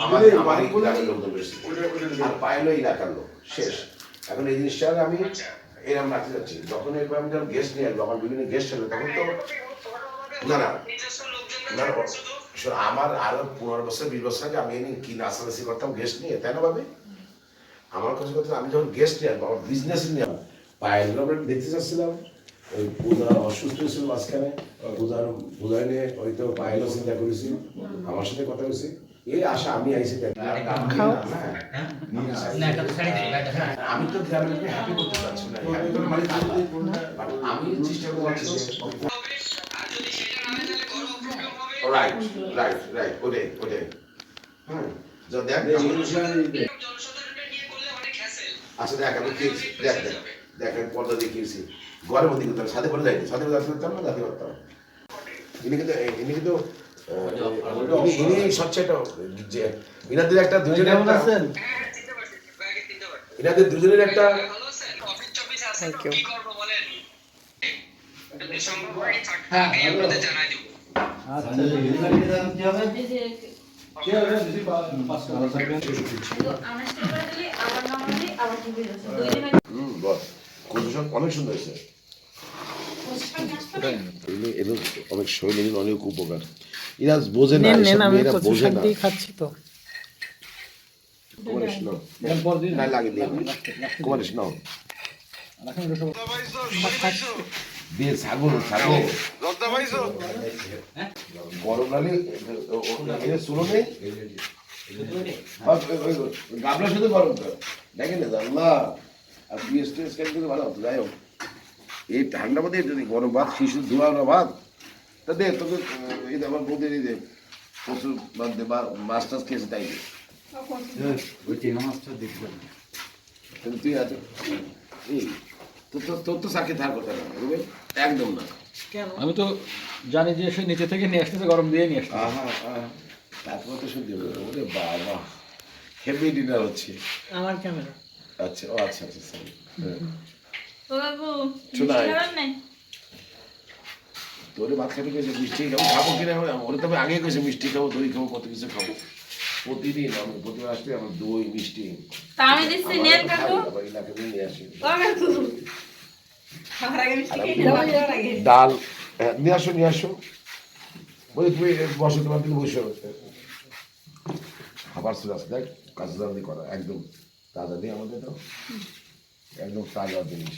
আমার এলাকার লোকজন বেশি আর পায়েল এলাকার লোক শেষ। এখন এই জিনিসটা আমি এরকম রাখতে যাচ্ছি। যখন এরপর আমি যখন গেস্ট নিয়ে আসবো, যখন বিভিন্ন গেস্ট হলো তখন তো না না না আমার আরো 15 বছর 20 বছর আগে আমি কি নাচানাচি করতাম গেস্ট নিয়ে, তাই না ভাবি? আমার কাছে কথা আমি যখন গেস্ট নিয়ে আসবো, আমার বিজনেস নিয়ে পায়েল আমরা দেখতে চাচ্ছিলাম। ওই পূজা অসুস্থ হয়েছিল মাঝখানে, পূজায় নিয়ে ওই তো পায়েলও চিন্তা করেছি, আমার সাথে কথা হয়েছে। এই আশা আমি আইসি আমি তো গ্রামের হ্যাপি করতে চাচ্ছি না, হ্যাপি করে মানে আমি চেষ্টা করছি। রাইট রাইট রাইট ওটাই ওটাই। হ্যাঁ দেখ আচ্ছা দেখ আমি খেয়েছি, দেখ দেখ দেখ আমি পর্দা দেখিয়েছি ঘরের মধ্যে করতাম, সাথে করে যাইনি, সাথে করে করতাম না, যাতে করতাম। ইনি কিন্তু ইনাদের একটা দুজনের একটা ইনাদের দুজনের একটা অনেক সুন্দর হয়েছে, অনেক শরীরের অনেক উপকার। এরা বোঝে না, এরা বোঝে না। খাচ্ছি তো দিয়ে ছাগল ছাগল গরম লাগে চুলো নেই, গাবলার সাথে গরম কর দেখেন না আল্লাহ। আর পিএস টিএস কেন করে ভালো হতো। যাই হোক এই ঠান্ডা মধ্যে যদি গরম ভাত শিশু ধোয়া ভাত তা দে তোকে এই আমার বৌদের এই যে প্রচুর বাদ দে বা মাছ টাছ খেয়েছে তাই দে। তুই আছে এই তোর তো চাকরি থাকার কথা না একদম না। আমি তো জানি যে সে নিচে থেকে নিয়ে আসতেছে, গরম দিয়ে নিয়ে আসতে। তারপর তো শুনতে হবে ওরে বাবা হেভি ডিনার হচ্ছে আমার ক্যামেরা। আচ্ছা ও আচ্ছা আচ্ছা সরি। তোরে ভাত খাবি কেছে মিষ্টি খাবো, খাবো কিনা ওরে তো আমি আগে কেছে মিষ্টি খাবো, দই খাবো, কত কিছু খাবো প্রতিদিন। আমি প্রতিদিন আসলে আমার দই মিষ্টি নিয়ে আসি। ডাল নিয়ে আসো নিয়ে আসো, বলি তুমি বসো, তোমার দিকে বসে খাবার চলে আসে। দেখ কাজ করা একদম তাজা দিয়ে আমাদের তো একদম তাজা জিনিস।